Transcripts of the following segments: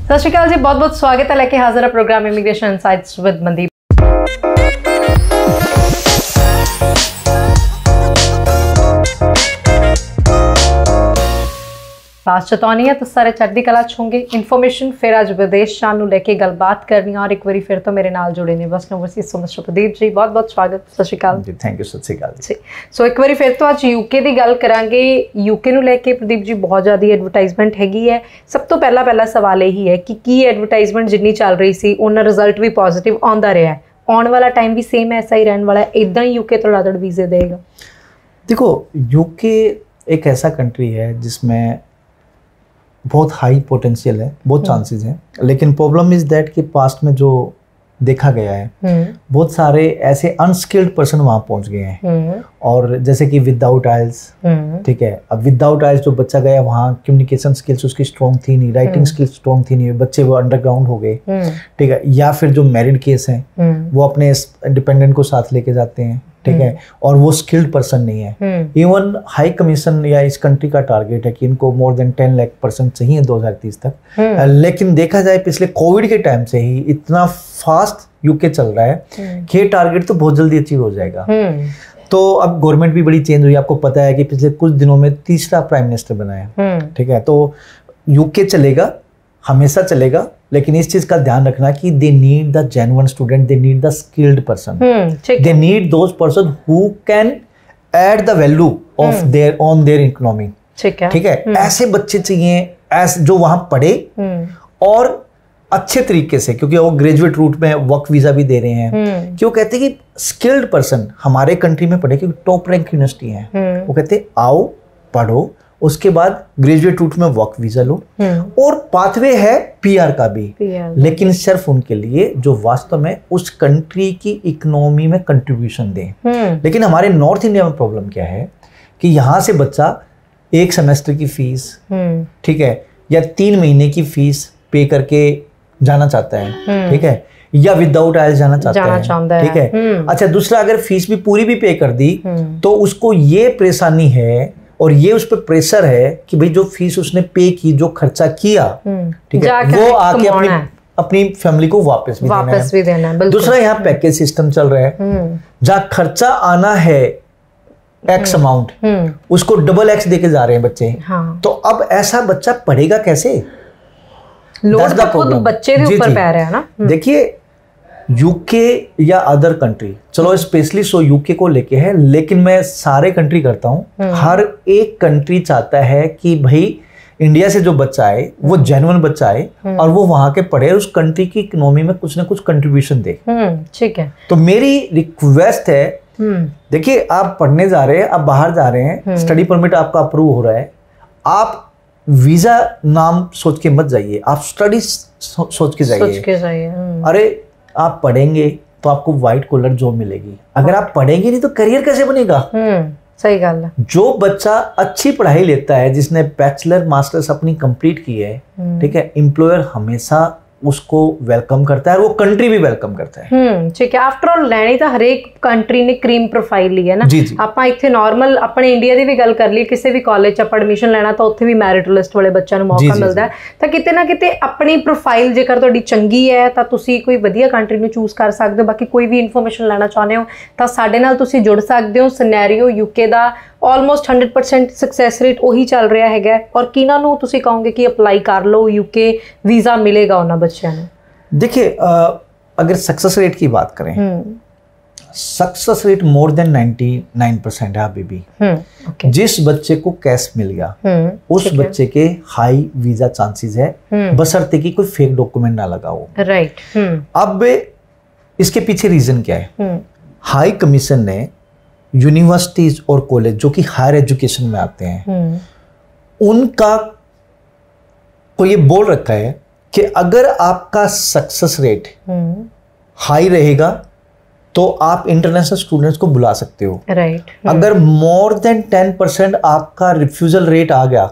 सत श्री अकाल जी, बहुत बहुत स्वागत है। लेके हाजिर है programme immigration insights with Mandeep. पास चतौनी है तो सारे चढ़दी कला च होंगे। इन्फॉर्मेशन फिर आज विदेश जान लेके गलबात करनी और एक बार फिर तो मेरे नाल जुड़े ने बस ओवरसीज सो मिस्टर प्रदीप जी, बहुत बहुत स्वागत। सत श्री अकाल जी, थैंक यू। सत श्री अकाल जी। सो एक बार फिर तो आज यूके की गल करांगे। यूके नूं लेके प्रदीप जी बहुत ज़्यादा एडवरटाइजमेंट हैगी है। सब तो पहला सवाल यही है कि की एडवरटाइजमेंट जिन्नी चल रही सी उन्ना रिजल्ट भी पॉजिटिव आउंदा रहा है, आने वाला टाइम भी सेम ऐसा ही रहने वाला है, इदां ही यूके तो धड़ाधड़ वीजे देगा? देखो, यूके एक ऐसा कंट्री है जिसमें बहुत हाई पोटेंशियल है, बहुत चांसेस हैं, लेकिन प्रॉब्लम इज दैट कि पास्ट में जो देखा गया है बहुत सारे ऐसे अनस्किल्ड पर्सन वहाँ पहुँच गए हैं। और जैसे कि विदाउट आइल्स, ठीक है, अब विदाउट आइल्स जो बच्चा गया वहाँ कम्युनिकेशन स्किल्स उसकी स्ट्रॉन्ग थी नहीं, राइटिंग स्किल्स स्ट्रॉन्ग थी नहीं, बच्चे वो अंडरग्राउंड हो गए, ठीक है। या फिर जो मैरिड केस हैं वो अपने डिपेंडेंट को साथ लेके जाते हैं, ठीक है, और वो स्किल्ड पर्सन नहीं है। इवन हाई कमीशन या इस कंट्री का टारगेट है कि इनको मोर देन 10 लाख पर्सन चाहिए 2030 तक। लेकिन देखा जाए पिछले कोविड के टाइम से ही इतना फास्ट यूके चल रहा है कि ये टारगेट तो बहुत जल्दी अचीव हो जाएगा। तो अब गवर्नमेंट भी बड़ी चेंज हुई, आपको पता है कि पिछले कुछ दिनों में तीसरा प्राइम मिनिस्टर बना है, ठीक है। तो यूके चलेगा, हमेशा चलेगा, लेकिन इस चीज का ध्यान रखना कि they need the genuine student, they need the skilled person, they need those person who can add the value of their on their economy, ठीक है। ऐसे बच्चे चाहिए ऐसे जो वहां पढ़े और अच्छे तरीके से, क्योंकि वो ग्रेजुएट रूट में वर्क वीजा भी दे रहे हैं। क्यों कहते हैं कि स्किल्ड पर्सन हमारे कंट्री में पढ़े, क्योंकि टॉप रैंक यूनिवर्सिटी है, वो कहते हैं आओ पढ़ो, उसके बाद ग्रेजुएट रूट में वर्क वीजा लो, और पाथवे है पीआर का भी, लेकिन सिर्फ उनके लिए जो वास्तव में उस कंट्री की इकोनॉमी में कंट्रीब्यूशन दें। लेकिन हमारे नॉर्थ इंडिया में प्रॉब्लम क्या है कि यहाँ से बच्चा एक सेमेस्टर की फीस, ठीक है, या 3 महीने की फीस पे करके जाना चाहता है, ठीक है, या विदाउट आइल्स जाना चाहता है, ठीक है। अच्छा, दूसरा, अगर फीस भी पूरी भी पे कर दी तो उसको ये परेशानी है और ये उस पर प्रेशर है कि भाई जो फीस उसने पे की, जो खर्चा किया, ठीक है, वो आके अपनी फैमिली को वापस भी देना है। दूसरा, यहाँ पैकेज सिस्टम चल रहा है, जहाँ खर्चा आना है एक्स अमाउंट, उसको डबल एक्स देके जा रहे हैं बच्चे। तो अब ऐसा बच्चा पढ़ेगा कैसे? लोड तो खुद बच्चे के ऊपर पै रहा है ना। देखिए, यूके या अदर कंट्री, चलो स्पेशली सो यूके को लेके है, लेकिन मैं सारे कंट्री करता हूँ। हर एक कंट्री चाहता है कि भाई इंडिया से जो बच्चा आए वो जेन्युइन बच्चा आए और वो वहां के पढ़े, उस कंट्री की इकोनॉमी में कुछ ना कुछ कंट्रीब्यूशन दे, ठीक है। तो मेरी रिक्वेस्ट है, देखिए आप पढ़ने जा रहे हैं, आप बाहर जा रहे हैं, स्टडी परमिट आपका अप्रूव हो रहा है, आप वीजा नाम सोच के मत जाइए, आप स्टडी सोच के जाइए। अरे आप पढ़ेंगे तो आपको व्हाइट कॉलर जॉब मिलेगी, अगर आप पढ़ेंगे नहीं तो करियर कैसे बनेगा? सही गल है। जो बच्चा अच्छी पढ़ाई लेता है, जिसने बैचलर मास्टर्स अपनी कंप्लीट की है, ठीक है, एम्प्लॉयर हमेशा उसको वेलकम करता है और वो कंट्री भी वेलकम करता है, ठीक है। आफ्टर ऑल लैनी तो हरेक कंट्री ने क्रीम प्रोफाइल ली है ना। ਆਪਾਂ ਇੱਥੇ ਨਾਰਮਲ ਆਪਣੇ ਇੰਡੀਆ ਦੀ ਵੀ ਗੱਲ ਕਰ ਲਈ, ਕਿਸੇ ਵੀ ਕਾਲਜ 'ਚ ਆਪਾਂ ਐਡਮਿਸ਼ਨ ਲੈਣਾ ਤਾਂ ਉੱਥੇ ਵੀ ਮੈਰਿਟ ਲਿਸਟ ਵਾਲੇ ਬੱਚਿਆਂ ਨੂੰ ਮੌਕਾ ਮਿਲਦਾ ਹੈ। ਤਾਂ ਕਿਤੇ ਨਾ ਕਿਤੇ ਆਪਣੀ ਪ੍ਰੋਫਾਈਲ ਜੇਕਰ ਤੁਹਾਡੀ ਚੰਗੀ ਹੈ ਤਾਂ ਤੁਸੀਂ ਕੋਈ ਵਧੀਆ ਕੰਟਰੀ ਨੂੰ ਚੂਜ਼ ਕਰ ਸਕਦੇ ਹੋ। ਬਾਕੀ ਕੋਈ ਵੀ ਇਨਫੋਰਮੇਸ਼ਨ ਲੈਣਾ ਚਾਹੁੰਦੇ ਹੋ ਤਾਂ ਸਾਡੇ ਨਾਲ ਤੁਸੀਂ ਜੁੜ ਸਕਦੇ ਹੋ। ਸਿਨੈਰੀਓ यूके ਦਾ ऑलमोस्ट 100% सक्सैस रेट वही चल रहा है, और किन्हों तुसी कहोगे कि अप्लाई कर लो, यूके वीज़ा मिलेगा उन्होंने बच्चों ने? देखिए, अगर सक्सेस रेट की बात करें, सक्सेस रेट मोर देन 99% है अभी भी। जिस बच्चे को कैश मिल गया उस बच्चे के हाई वीजा चांसेस है, बशर्ते कि कोई फेक डॉक्यूमेंट ना लगा हो, राइट। अब इसके पीछे रीजन क्या है? हाई कमीशन ने यूनिवर्सिटीज और कॉलेज जो कि हायर एजुकेशन में आते हैं, उनका को ये बोल रखा है कि अगर आपका सक्सेस रेट हाई रहेगा तो आप इंटरनेशनल स्टूडेंट्स को बुला सकते हो, राइट। अगर मोर देन 10% आपका रिफ्यूजल रेट आ गया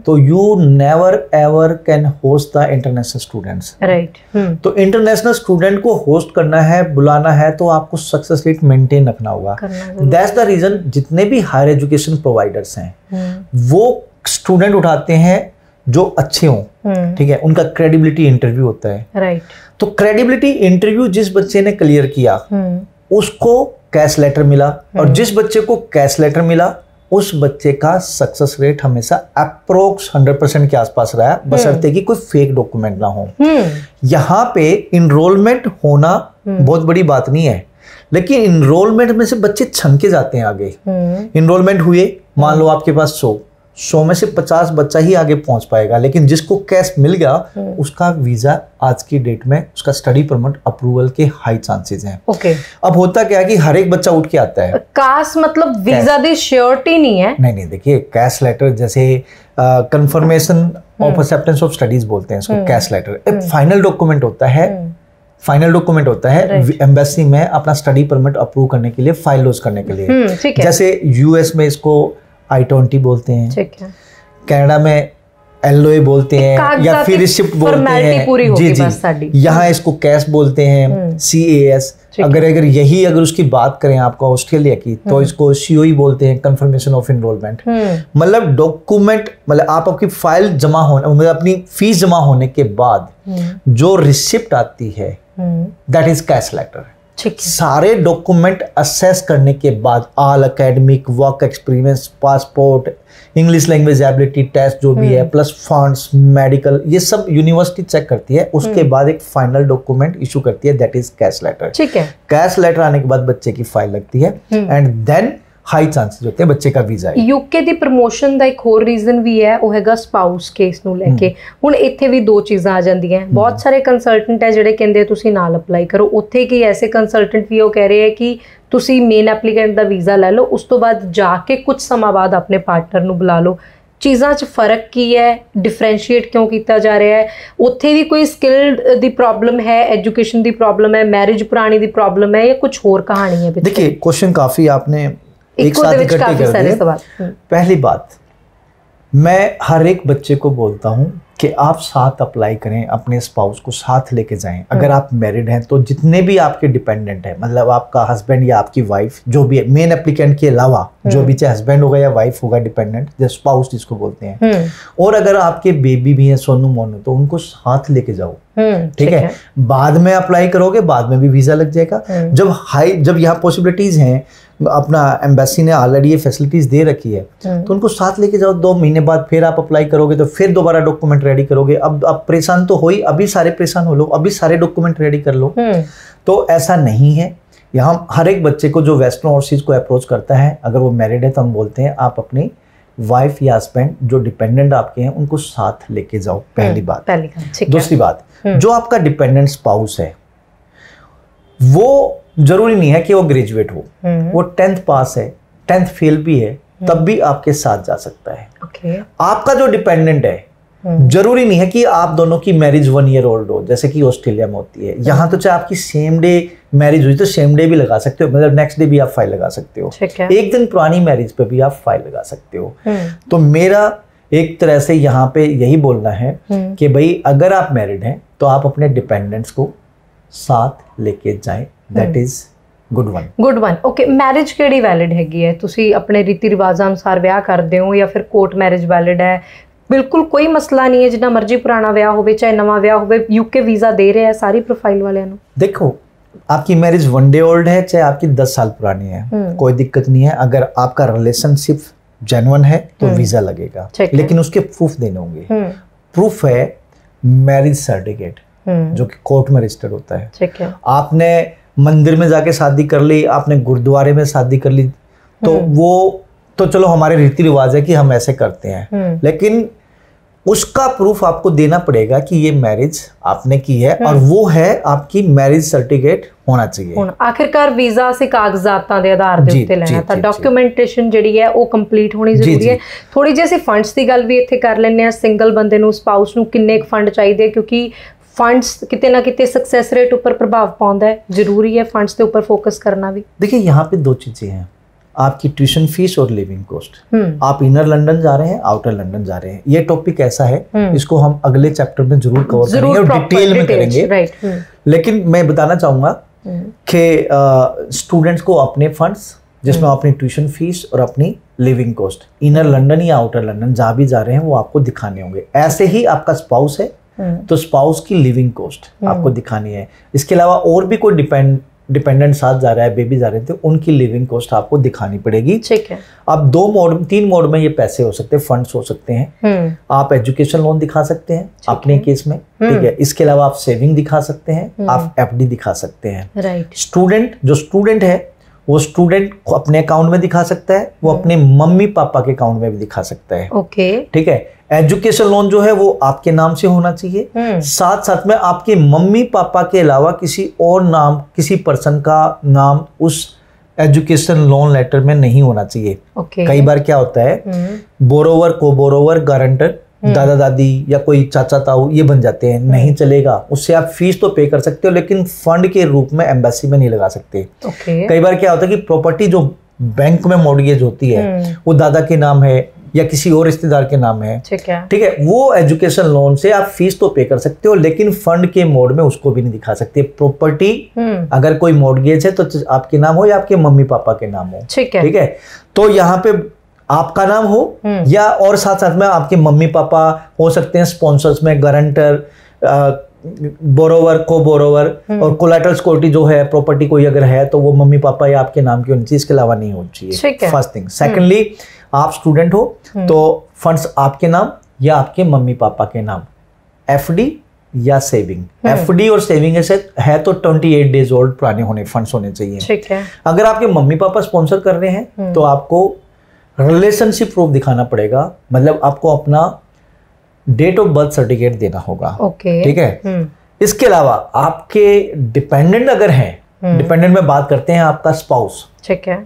तो you never ever can host the international students, right. तो इंटरनेशनल स्टूडेंट को होस्ट करना है, बुलाना है, तो आपको सक्सेस रेट मेंटेन रखना होगा। दैट्स द रीजन जितने भी हायर एजुकेशन प्रोवाइडर्स हैं वो स्टूडेंट उठाते हैं जो अच्छे हों, ठीक है, उनका क्रेडिबिलिटी इंटरव्यू होता है, राइट। तो क्रेडिबिलिटी इंटरव्यू जिस बच्चे ने क्लियर किया उसको कैश लेटर मिला, और जिस बच्चे को कैश लेटर मिला उस बच्चे का सक्सेस रेट हमेशा अप्रोक्स 100% के आसपास रहा, बशर्ते कि कोई फेक डॉक्यूमेंट ना हो। यहाँ पे इनरोलमेंट होना बहुत बड़ी बात नहीं है, लेकिन इनरोलमेंट में से बच्चे छनके जाते हैं आगे। इनरोलमेंट हुए, मान लो आपके पास 100 में से 50 बच्चा ही आगे पहुंच पाएगा, लेकिन जिसको कैश मिल गया उसका वीजा आज की डेट में उसका स्टडी परमिट अप्रूवल के हाई चांसेस हैं। ओके। अब होता क्या है कि हर एक बच्चा उठ के आता है, काश मतलब वीजा दी श्योरिटी नहीं है। नहीं, देखिए कैश लेटर जैसे confirmation of acceptance of studies बोलते हैं इसको, कैश लेटर एक फाइनल डॉक्यूमेंट होता है। फाइनल डॉक्यूमेंट होता है एम्बेसी में अपना स्टडी परमिट अप्रूव करने के लिए, फाइल लॉन्च करने के लिए। जैसे यूएस में इसको I-20 बोलते हैं, कनाडा में LOA बोलते हैं, या फिर रिसिप्ट बोलते हैं, जी। यहाँ इसको कैश बोलते हैं, CAS। अगर अगर उसकी बात करें आपको ऑस्ट्रेलिया की, तो इसको COE बोलते हैं, कंफर्मेशन ऑफ इनरोलमेंट। मतलब डॉक्यूमेंट, मतलब आपकी फाइल जमा होने, मतलब अपनी फीस जमा होने के बाद जो रिसिप्ट आती है दैट इज कैश लेटर। सारे डॉक्यूमेंट असेस करने के बाद, all academic, work experience, passport, English language ability test जो भी है, प्लस फंड्स, मेडिकल, ये सब यूनिवर्सिटी चेक करती है। उसके बाद एक फाइनल डॉक्यूमेंट इशू करती है, दैट इज कैश लेटर। ठीक है। कैश लेटर आने के बाद बच्चे की फाइल लगती है, एंड देन हाई चांसेस होते हैं बच्चे का वीजा। यूके ਦੀ ਪ੍ਰਮੋਸ਼ਨ ਦਾ ਇੱਕ ਹੋਰ ਰੀਜ਼ਨ ਵੀ ਹੈ, ਉਹ ਹੈਗਾ ਸਪਾਊਸ ਕੇਸ ਨੂੰ ਲੈ ਕੇ। ਹੁਣ ਇੱਥੇ ਵੀ ਦੋ ਚੀਜ਼ਾਂ ਆ ਜਾਂਦੀਆਂ। ਬਹੁਤ ਸਾਰੇ ਕੰਸਲਟੈਂਟ ਹੈ ਜਿਹੜੇ ਕਹਿੰਦੇ ਤੁਸੀਂ ਨਾਲ ਅਪਲਾਈ ਕਰੋ, ਉੱਥੇ ਕੀ ਐਸੇ ਕੰਸਲਟੈਂਟ ਵੀ ਉਹ ਕਹਿ ਰਹੇ ਹੈ ਕਿ ਤੁਸੀਂ ਮੇਨ ਐਪਲੀਕੈਂਟ ਦਾ ਵੀਜ਼ਾ ਲੈ ਲਓ, ਉਸ ਤੋਂ ਬਾਅਦ ਜਾ ਕੇ ਕੁਝ ਸਮਾਂ ਬਾਅਦ ਆਪਣੇ ਪਾਰਟਨਰ ਨੂੰ ਬੁਲਾ ਲਓ। ਚੀਜ਼ਾਂ 'ਚ ਫਰਕ ਕੀ ਹੈ, ਡਿਫਰੈਂਸ਼ੀਏਟ ਕਿਉਂ ਕੀਤਾ ਜਾ ਰਿਹਾ ਹੈ? ਉੱਥੇ ਵੀ ਕੋਈ ਸਕਿੱਲਡ ਦੀ ਪ੍ਰੋਬਲਮ है, एजुकेशन ਦੀ प्रॉब्लम है, मैरिज पुरानी ਦੀ प्रॉब्लम है, या कुछ और कहानी है? देखिए क्वेश्चन काफी आपने एक साथ इकट्ठे कर दिए। पहली बात, मैं हर एक बच्चे को बोलता हूं कि आप साथ अप्लाई करें, अपने स्पाउस को साथ लेके जाएं। अगर आप मैरिड हैं तो जितने भी आपके डिपेंडेंट हैं, मतलब आपका हस्बैंड या आपकी वाइफ, जो भी है, मेन एप्लीकेंट के अलावा जो भी, चाहे हस्बैंड होगा या वाइफ होगा, डिपेंडेंट जो स्पाउस जिसको बोलते हैं, और अगर आपके बेबी भी हैं, सोनू मोनू, तो उनको साथ लेके जाओ। ठीक है। बाद में अप्लाई करोगे, बाद में भी वीजा लग जाएगा। जब यहाँ पॉसिबिलिटीज हैं, अपना एम्बेसी ने ऑलरेडी ये फैसिलिटीज दे रखी है, तो उनको साथ लेके जाओ। 2 महीने बाद फिर आप अप्लाई करोगे तो फिर दोबारा डॉक्यूमेंट रेडी करोगे। अब परेशान तो हो ही, अभी सारे परेशान हो लो, अभी सारे डॉक्यूमेंट रेडी कर लो। तो ऐसा नहीं है। यहाँ हर एक बच्चे को जो वेस्टर्न ओवरसीज को अप्रोच करता है, अगर वो मैरिड है तो हम बोलते हैं आप अपनी वाइफ या हस्बैंड जो डिपेंडेंट आपके हैं उनको साथ लेके जाओ, पहली बात। दूसरी बात, जो आपका डिपेंडेंट स्पाउस है वो जरूरी नहीं है कि वो ग्रेजुएट हो, वो 10th पास है, 10th फेल भी है, तब भी आपके साथ जा सकता है। आपका जो डिपेंडेंट है जरूरी नहीं है कि आप दोनों की मैरिज 1 ईयर ओल्ड हो, जैसे कि ऑस्ट्रेलिया में होती है। यहाँ तो चाहे आपकी सेम डे मैरिज हुई तो सेम डे भी लगा सकते हो, मतलब नेक्स्ट डे भी आप फाइल लगा सकते हो, एक दिन पुरानी मैरिज पे भी आप फाइल लगा सकते हो। तो मेरा एक तरह से यहाँ पे यही बोलना है कि भाई अगर आप मैरिड हैं तो आप अपने डिपेंडेंट्स को साथ लेके जाएं, that is good one. Okay, marriage केड़ी वैलिड हैगी है? तुसी अपने रीति रिवाजां अनुसार ब्याह करदे हो या फिर कोर्ट मैरिज वैलिड है? बिल्कुल कोई मसला नहीं है, जिन्ना मर्जी पुराना ब्याह होवे चाहे नवा ब्याह होवे, यूके वीजा दे रहे हैं सारी प्रोफाइल वालियां नूं। देखो, आपकी मैरिज 1 डे ओल्ड है चाहे आपकी 10 साल पुरानी है, कोई दिक्कत नहीं है। अगर आपका रिलेशनशिप जेन्युइन है तो वीजा लगेगा, लेकिन उसके प्रूफ देने होंगे। प्रूफ है मैरिज सर्टिफिकेट जो कि कोर्ट में रजिस्टर्ड होता है। ठीक है। आपने मंदिर में जाके शादी कर ली, आपने गुरुद्वारे में शादी कर ली, तो वो तो चलो हमारे रीति रिवाज है कि हम ऐसे करते हैं, लेकिन उसका प्रूफ आपको देना पड़ेगा कि ये मैरिज आपने की है, और वो है आपकी मैरिज सर्टिफिकेट होना चाहिए। आखिरकार वीजा से कागजातां दे आधार दे उत्ते लेना, ਤਾਂ ਡਾਕੂਮੈਂਟੇਸ਼ਨ ਜਿਹੜੀ ਹੈ ਉਹ ਕੰਪਲੀਟ ਹੋਣੀ ਜ਼ਰੂਰੀ ਹੈ। ਥੋੜੀ ਜਿਹੀ ਅਸੀਂ ਫੰਡਸ ਦੀ ਗੱਲ ਵੀ ਇੱਥੇ ਕਰ ਲੈਂਦੇ ਆ। ਸਿੰਗਲ ਬੰਦੇ ਨੂੰ, ਸਪਾਊਸ ਨੂੰ ਕਿੰਨੇ ਫੰਡ ਚਾਹੀਦੇ, ਕਿਉਂਕਿ फंड्स किते ना किते सक्सेस रेट ऊपर प्रभाव पाता है, जरूरी है फंड्स के ऊपर फोकस करना भी। देखिए यहाँ पे 2 चीजें हैं, आपकी ट्यूशन फीस और लिविंग कॉस्ट। आप इनर लंदन जा रहे हैं, आउटर लंदन जा रहे हैं, ये टॉपिक ऐसा है, इसको हम अगले चैप्टर में जरूर कवर करेंगे और डिटेल में करेंगे। लेकिन मैं बताना चाहूंगा कि स्टूडेंट्स को अपने फंड्स जिसमें अपनी ट्यूशन फीस और अपनी लिविंग कॉस्ट इनर लंदन या आउटर लंदन जहाँ भी जा रहे हैं वो आपको दिखाने होंगे। ऐसे ही आपका स्पाउस है तो स्पाउस की लिविंग कॉस्ट आपको दिखानी है। इसके अलावा और भी कोई डिपेंडेंट साथ जा रहा है, बेबी जा रहे थे, उनकी लिविंग कॉस्ट आपको दिखानी पड़ेगी। ठीक है। अब 3 मोड में ये पैसे हो सकते हैं, फंड्स हो सकते हैं। आप एजुकेशन लोन दिखा सकते हैं अपने केस में, ठीक है। इसके अलावा आप सेविंग दिखा सकते हैं, आप एफडी दिखा सकते हैं। राइट। जो स्टूडेंट है वो स्टूडेंट अपने अकाउंट में दिखा सकता है, वो अपने मम्मी पापा के अकाउंट में भी दिखा सकता है। ओके, ठीक है। एजुकेशन लोन जो है वो आपके नाम से होना चाहिए, साथ साथ में आपके मम्मी पापा के अलावा किसी और नाम, किसी पर्सन का नाम उस एजुकेशन लोन लेटर में नहीं होना चाहिए। कई बार क्या होता है, बोरोवर, को बोरोवर, गारंटर, दादा दादी या कोई चाचा ताऊ ये बन जाते हैं, नहीं चलेगा। उससे आप फीस तो पे कर सकते हो लेकिन फंड के रूप में एम्बेसी में नहीं लगा सकते। कई बार क्या होता है कि प्रॉपर्टी जो बैंक में मॉर्गेज होती है वो दादा के नाम है या किसी और रिश्तेदार के नाम है, ठीक है। वो एजुकेशन लोन से आप फीस तो पे कर सकते हो लेकिन फंड के मोड में उसको भी नहीं दिखा सकते। प्रॉपर्टी अगर कोई मॉर्गेज है तो आपके नाम हो या आपके मम्मी पापा के नाम हो, ठीक है। तो यहाँ पे आपका नाम हो या और साथ साथ में आपके मम्मी पापा हो सकते हैं स्पॉन्सर्स में, गारंटर, बोरोवर, को बोरोवर और कोलैटरल सिक्योरिटी जो है, प्रॉपर्टी कोई अगर है तो वो मम्मी पापा या आपके नाम की होनी चाहिए, इसके अलावा नहीं होनी चाहिए। First thing. सेकेंडली, आप स्टूडेंट हो तो फंड्स आपके नाम या आपके मम्मी पापा के नाम, एफडी या सेविंग। एफडी और सेविंग है तो 28 डेज ओल्ड पुराने होने फंड्स होने चाहिए, ठीक है। अगर आपके मम्मी पापा स्पॉन्सर कर रहे हैं तो आपको रिलेशनशिप प्रूफ दिखाना पड़ेगा, मतलब आपको अपना डेट ऑफ बर्थ सर्टिफिकेट देना होगा, ठीक है। इसके अलावा आपके डिपेंडेंट अगर हैं, डिपेंडेंट में बात करते हैं आपका स्पाउस, ठीक है।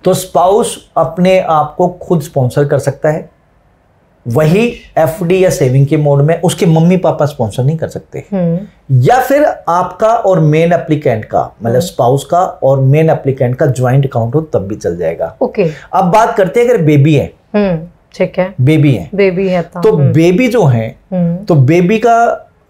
तो स्पाउस अपने आप को खुद स्पॉन्सर कर सकता है, वही एफडी या सेविंग के मोड में, उसके मम्मी पापा स्पॉन्सर नहीं कर सकते। या फिर आपका और मेन एप्लीकेंट का, मतलब स्पाउस का और मेन एप्लीकेंट का ज्वाइंट अकाउंट हो तब भी चल जाएगा। अब बात करते हैं अगर बेबी है, ठीक है, बेबी है तो बेबी जो है तो बेबी का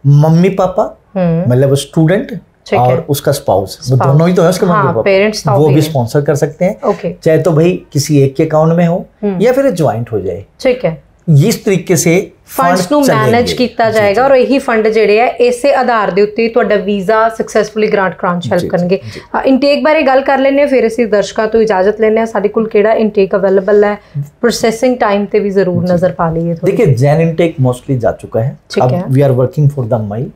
मम्मी पापा मतलब स्टूडेंट और उसका स्पाउस, वो दोनों ही तो है उसके मम्मी पापा, वो भी स्पॉन्सर कर सकते हैं। चाहे तो भाई किसी एक के अकाउंट में हो या फिर ज्वाइंट हो जाए, ठीक है। इस तरीके से फंड्स ਨੂੰ मैनेज ਕੀਤਾ ਜਾਏਗਾ और यही फंड ਜਿਹੜੇ ਆ ਇਸੇ ਆਧਾਰ ਦੇ ਉੱਤੇ ਤੁਹਾਡਾ ਵੀਜ਼ਾ ਸਕਸੈਸਫੁਲੀ ਗ੍ਰਾਂਟ ਕਰਾਉਣ ਚ ਹੈਲਪ ਕਰਨਗੇ। ਇਨਟੇਕ ਬਾਰੇ ਗੱਲ ਕਰ ਲੈਂਦੇ ਆ, ਫਿਰ ਅਸੀਂ ਦਰਸ਼ਕਾਂ ਤੋਂ ਇਜਾਜ਼ਤ ਲੈਂਦੇ ਆ। ਸਾਡੇ ਕੋਲ ਕਿਹੜਾ ਇਨਟੇਕ ਅਵੇਲੇਬਲ ਹੈ, प्रोसेसिंग टाइम पे भी जरूर नजर पा लीजिए। देखिए जैन इनटेक मोस्टली जा चुका है, अब we are working for the May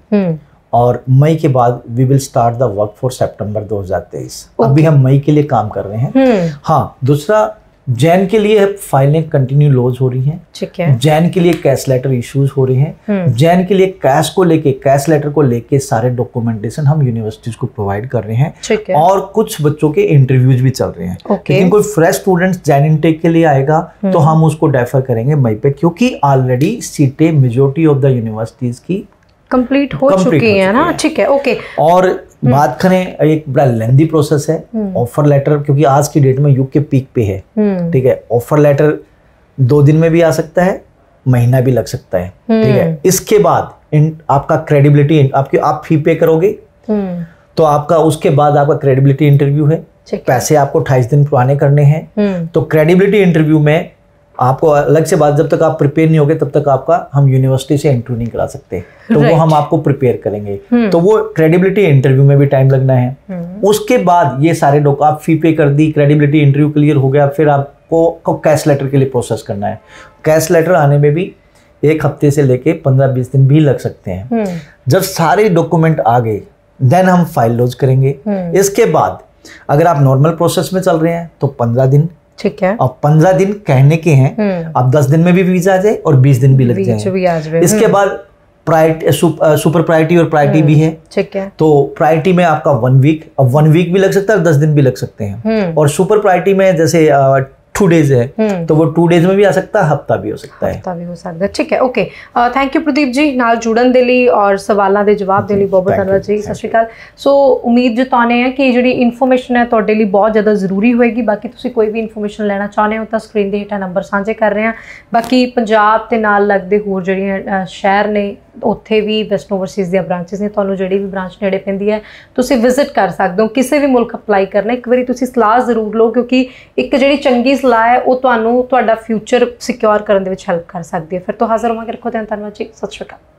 और मई के बाद we will start the work for September 2023। अभी हम मई के लिए काम कर रहे हैं। हाँ, दूसरा जैन के लिए फाइलें कंटिन्यू लॉन्च हो रही हैं, ठीक है। जैन के लिए कैश लेटर इश्यूज हो रही हैं। जैन के लिए कैश लेटर को लेके सारे डॉक्यूमेंटेशन हम यूनिवर्सिटीज को प्रोवाइड कर रहे हैं, ठीक है। और कुछ बच्चों के इंटरव्यूज भी चल रहे हैं। लेकिन कोई फ्रेश स्टूडेंट जैन इनटेक के लिए आएगा तो हम उसको डेफर करेंगे मई पे, क्योंकि ऑलरेडी सीटें मेजोरिटी ऑफ द यूनिवर्सिटीज की कंप्लीट हो चुकी है ना, ठीक है, ओके। और बात करें, एक बड़ा लेंदी प्रोसेस है ऑफर लेटर, क्योंकि आज की डेट में युग के पीक पे है, ठीक है। ऑफर लेटर 2 दिन में भी आ सकता है, महीना भी लग सकता है, ठीक है। इसके बाद आपका क्रेडिबिलिटी, आप फी पे करोगे तो आपका उसके बाद आपका क्रेडिबिलिटी इंटरव्यू है, पैसे आपको 28 दिन पुराने करने हैं। तो क्रेडिबिलिटी इंटरव्यू में आपको अलग से बात, जब तक आप प्रिपेयर नहीं होगे तब तक आपका हम यूनिवर्सिटी से इंटरव्यू नहीं करा सकते, तो वो हम आपको प्रिपेयर करेंगे। तो वो क्रेडिबिलिटी इंटरव्यू में भी टाइम लगना है। उसके बाद ये सारे आप फी पे कर दी, क्रेडिबिलिटी इंटरव्यू क्लियर हो गया, फिर आपको कैश लेटर के लिए प्रोसेस करना है। कैश लेटर आने में भी 1 हफ्ते से लेके 15-20 दिन भी लग सकते हैं। जब सारे डॉक्यूमेंट आ गए देन हम फाइल लॉन्च करेंगे। इसके बाद अगर आप नॉर्मल प्रोसेस में चल रहे हैं तो 15 दिन, ठीक है। और 15 दिन कहने के हैं, अब 10 दिन में भी वीजा आ जाए और 20 दिन भी लग जाए। इसके बाद प्रायोरिटी, सुपर प्रायोरिटी और प्रायोरिटी भी है, ठीक है। तो प्रायोरिटी में आपका 1 वीक, अब 1 वीक भी लग सकता है और 10 दिन भी लग सकते हैं। और सुपर प्रायोरिटी में जैसे 2 डेज है, तो वो 2 डेज में भी आ सकता है, हफ्ता भी हो सकता है। हफ्ता भी हो सकता है, ठीक है, okay. Thank you Pradeep ji नाल जुड़न दे लई और सवालों के जवाब देने बहुत बहुत धन्यवाद जी। सत श्री अकाल। सो उम्मीद जताने हैं कि जी इन्फॉर्मेशन है तुहाडे लई बहुत ज़्यादा जरूरी होएगी। बाकी तुसीं कोई भी इन्फॉर्मेशन लेना चाहते हो तो स्क्रीन के हेठां नंबर साझे कर रहे हैं। बाकी पंजाब ते नाल लगदे होर जिहड़ियां शहर ने उत्थे भी वेस्टर्न ओवरसीज़ दी ब्रांचेस ने, तुहानूं जिहड़ी भी ब्रांच नेड़े पैंदी है तुसीं विजिट कर सकते हो। किसी भी मुल्क अप्लाई करना एक बारी तुसीं सलाह जरूर लो, क्योंकि एक जिहड़ी चंगी सलाह है वो तुहानूं तुहाडा फ्यूचर सिक्योर करने दे विच हेल्प कर सकदी है। फिर तो हाज़र होवांगे, रखो ध्यान, धन्यवाद जी, सत श्री अकाल।